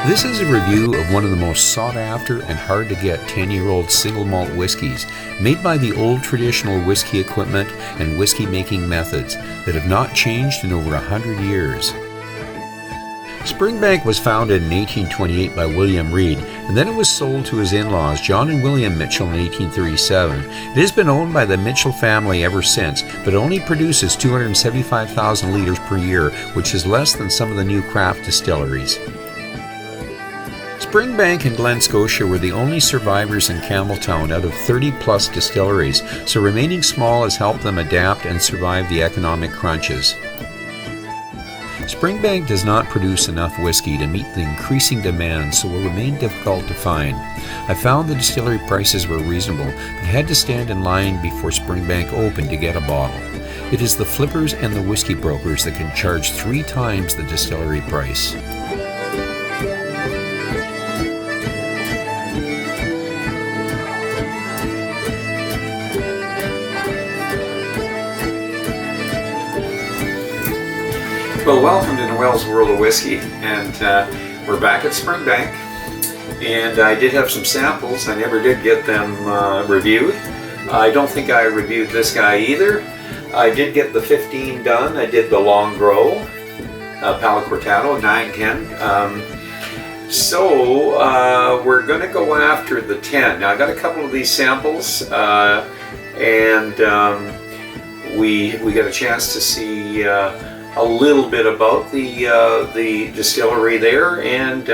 This is a review of one of the most sought after and hard to get 10-year-old single malt whiskies made by the old traditional whiskey equipment and whiskey making methods that have not changed in over 100 years. Springbank was founded in 1828 by William Reed, and then it was sold to his in-laws John and William Mitchell in 1837. It has been owned by the Mitchell family ever since, but only produces 275,000 liters per year, which is less than some of the new craft distilleries. Springbank and Glen Scotia were the only survivors in Campbelltown out of 30-plus distilleries, so remaining small has helped them adapt and survive the economic crunches. Springbank does not produce enough whiskey to meet the increasing demand, so will remain difficult to find. I found the distillery prices were reasonable, but had to stand in line before Springbank opened to get a bottle. It is the flippers and the whiskey brokers that can charge 3 times the distillery price. Well, welcome to Noel's World of Whiskey, and we're back at Springbank, and I did have some samples. I never did get them reviewed. I don't think I reviewed this guy either. I did get the 15 done. I did the Long Grow, Palo Cortado, 910. So we're going to go after the 10. Now, I got a couple of these samples, and we got a chance to see a little bit about the distillery there, and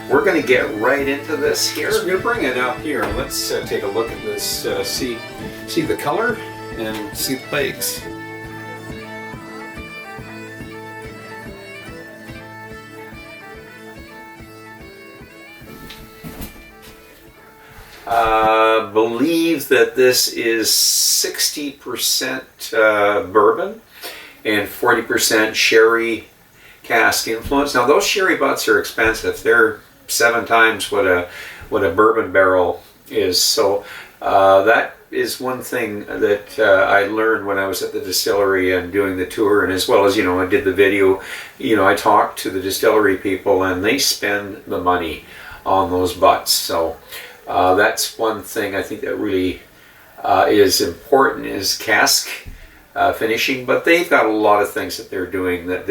we're going to get right into this here. So we're going to bring it up here. Let's take a look at this, see the color and see the legs. Believe that this is 60% bourbon and 40% sherry cask influence. Now those sherry butts are expensive. They're 7 times what a bourbon barrel is. So that is one thing that I learned when I was at the distillery and doing the tour, and as well as, I did the video, I talked to the distillery people and they spend the money on those butts. So that's one thing I think that really is important, is cask finishing, but they've got a lot of things that they're doing that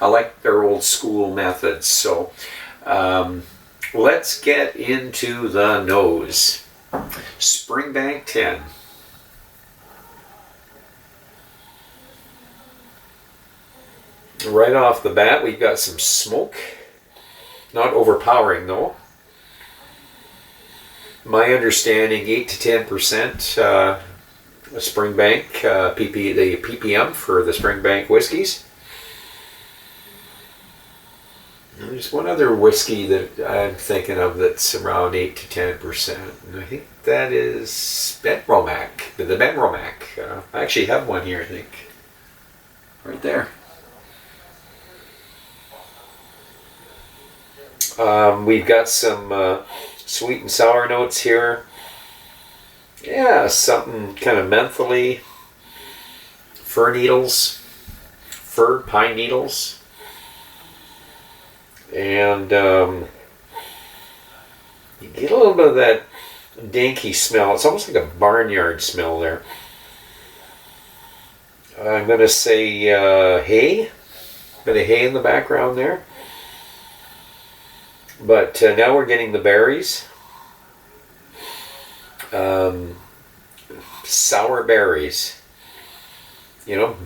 I like their old school methods. So let's get into the nose. Springbank 10. Right off the bat, we've got some smoke. Not overpowering though. My understanding, 8 to 10%. Springbank, the ppm for the Springbank whiskies. And there's one other whiskey that I'm thinking of that's around 8 to 10%, and I think that is Benromac, the Benromac. I actually have one here, I think, right there. We've got some sweet and sour notes here. Yeah, something kind of mentholy, pine needles, and you get a little bit of that danky smell. It's almost like a barnyard smell there. I'm going to say hay, a bit of hay in the background there. But now we're getting the berries. Sour berries,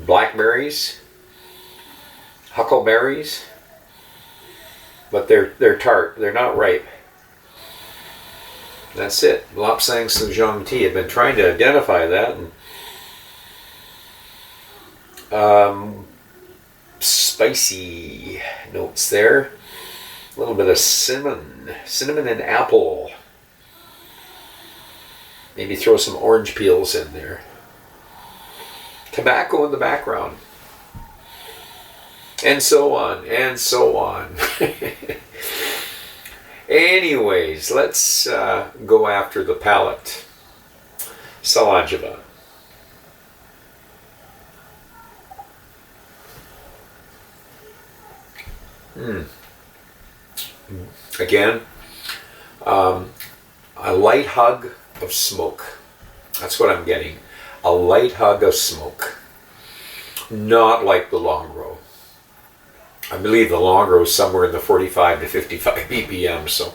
blackberries, huckleberries, but they're tart. They're not ripe. That's it. Lapsang Souchong tea. I've been trying to identify that, and spicy notes there. A little bit of cinnamon and apple. Maybe throw some orange peels in there. Tobacco in the background. And so on, and so on. Anyways, let's go after the palate. Salangeva. Again, a light hug of smoke. That's what I'm getting. A light hug of smoke. Not like the long row. I believe the long row is somewhere in the 45 to 55 ppm. So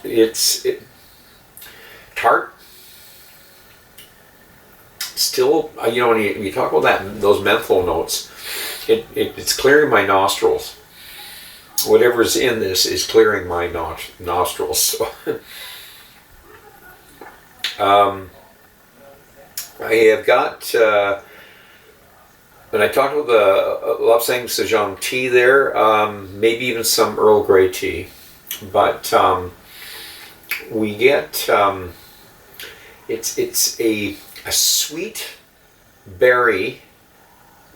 it's tart. Still, you know, when you talk about those menthol notes, it's clearing my nostrils. Whatever's in this is clearing my nostrils. So, I have got, when I talked about the Lapsang Sejong tea there, maybe even some Earl Grey tea, but we get, it's a sweet berry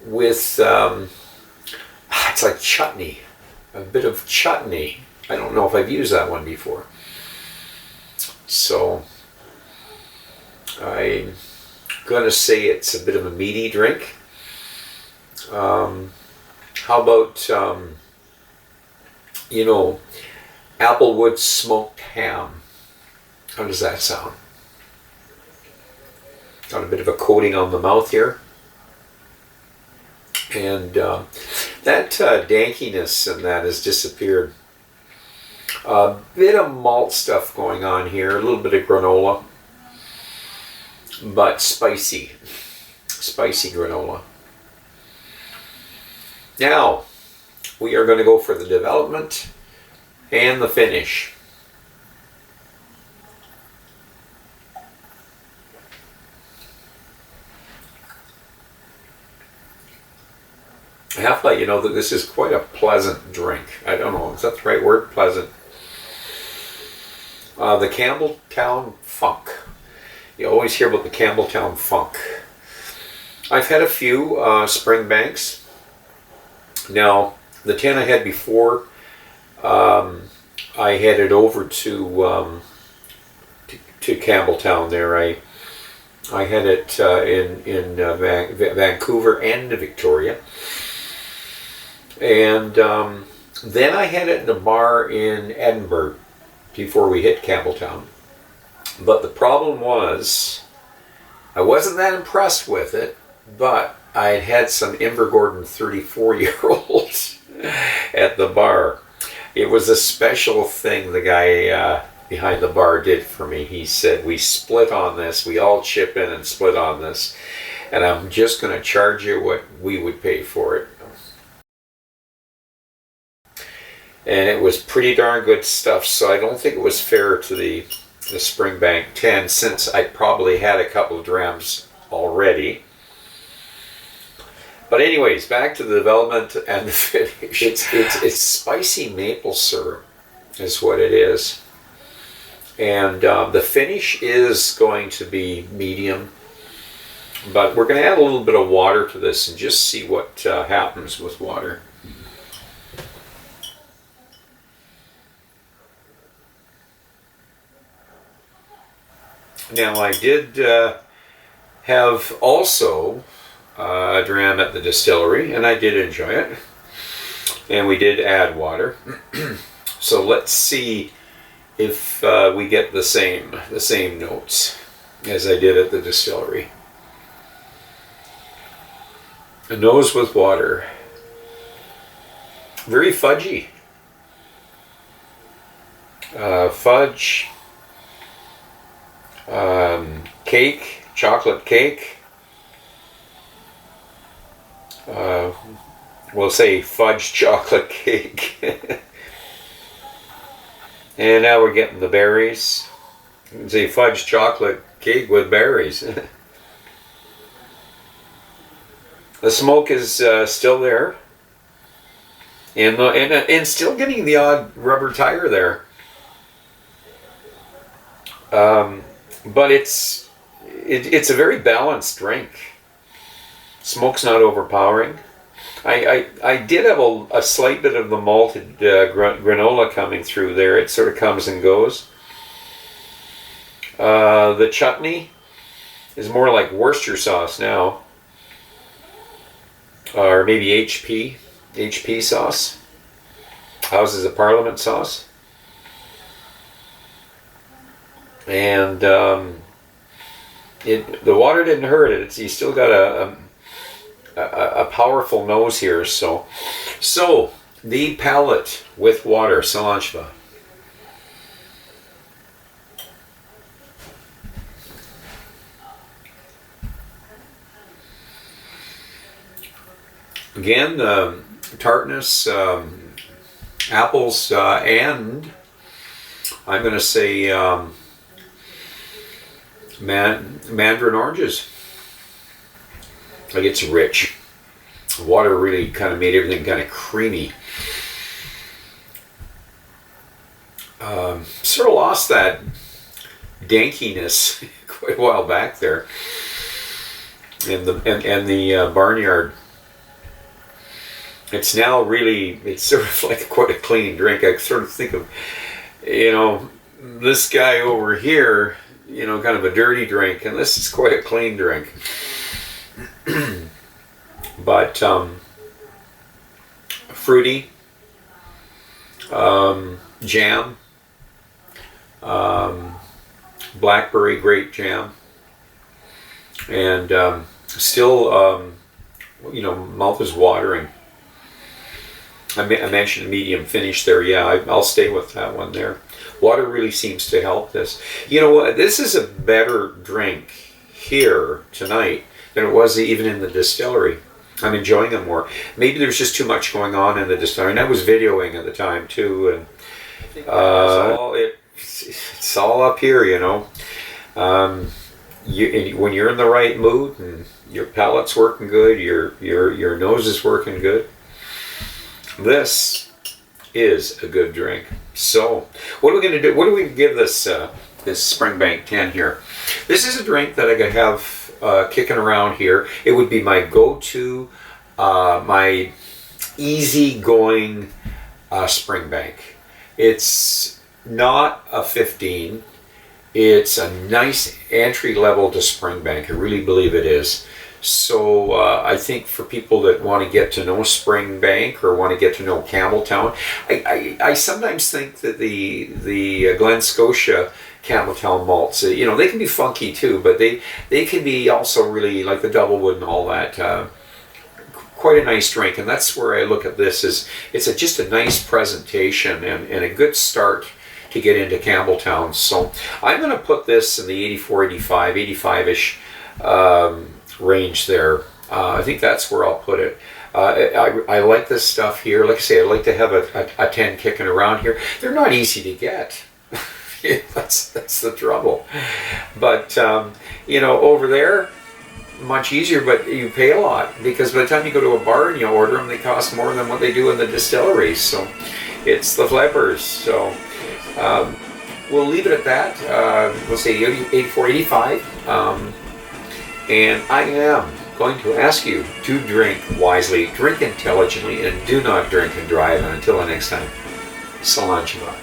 with, it's like chutney, a bit of chutney. I don't know if I've used that one before. So I'm going to say it's a bit of a meaty drink. How about, you know, applewood smoked ham? How does that sound? Got a bit of a coating on the mouth here. And that dankiness and that has disappeared. A bit of malt stuff going on here, a little bit of granola, but spicy granola. Now, we are going to go for the development and the finish. I have to let you know that this is quite a pleasant drink. I don't know, is that the right word? Pleasant. The Campbelltown Funk. You always hear about the Campbelltown Funk. I've had a few Springbanks. Now, the 10 I had before, I headed over to Campbelltown there. I had it in Vancouver and Victoria. And then I had it in a bar in Edinburgh before we hit Campbelltown. But the problem was, I wasn't that impressed with it, but I had had some Invergordon 34-year-olds at the bar. It was a special thing the guy behind the bar did for me. He said, we split on this, we all chip in and split on this, and I'm just going to charge you what we would pay for it. And it was pretty darn good stuff, so I don't think it was fair to the Springbank 10, since I probably had a couple of drams already. But anyways, back to the development and the finish. It's spicy maple syrup is what it is. And the finish is going to be medium. But we're going to add a little bit of water to this and just see what happens with water. Now, I did have also a dram at the distillery, and I did enjoy it. And we did add water. So let's see if we get the same notes as I did at the distillery. A nose with water. Very fudgy. Fudge. Cake, chocolate cake. We'll say fudge chocolate cake. And now we're getting the berries. You can say fudge chocolate cake with berries. The smoke is still there. And still getting the odd rubber tire there. But it's a very balanced drink. Smoke's not overpowering. I did have a slight bit of the malted granola coming through there. It sort of comes and goes. The chutney is more like Worcester sauce now. Or maybe HP sauce. Houses of Parliament sauce. And the water didn't hurt it. You still got a powerful nose here. So the palate with water, Cilantro. Again, the tartness, apples, and I'm going to say mandarin oranges. Like, it's rich. The water really kind of made everything kind of creamy. Sort of lost that dankiness quite a while back there in the barnyard. It's now really, it's sort of like quite a clean drink. I sort of think of, this guy over here, kind of a dirty drink, and this is quite a clean drink. But fruity, jam, blackberry grape jam, and still, mouth is watering. I mentioned a medium finish there. Yeah, I'll stay with that one there. Water really seems to help this. This is a better drink here tonight than it was even in the distillery. I'm enjoying it more. Maybe there's just too much going on in the distillery. And I was videoing at the time too, and it's all up here, when you're in the right mood and your palate's working good, your nose is working good. This is a good drink. So, what are we going to do? What do we give this Springbank 10 here? This is a drink that I could have kicking around here. It would be my go-to, my easy-going Springbank. It's not a 15. It's a nice entry level to Springbank. I really believe it is. So I think for people that want to get to know Springbank or want to get to know Campbelltown, I sometimes think that the Glen Scotia Campbelltown malts, they can be funky too, but they can be also really, like the Doublewood and all that, quite a nice drink. And that's where I look at this, is it's just a nice presentation and a good start to get into Campbelltown. So I'm going to put this in the 84, 85, 85-ish range there. I think that's where I'll put it. I like this stuff here. Like I say, I like to have a 10 kicking around here. They're not easy to get. That's the trouble. But over there, much easier, but you pay a lot, because by the time you go to a bar and you order them, they cost more than what they do in the distilleries. So it's the flippers. So we'll leave it at that. We'll say 84, 85. And I am going to ask you to drink wisely, drink intelligently, and do not drink and drive. And until the next time, Cilantro.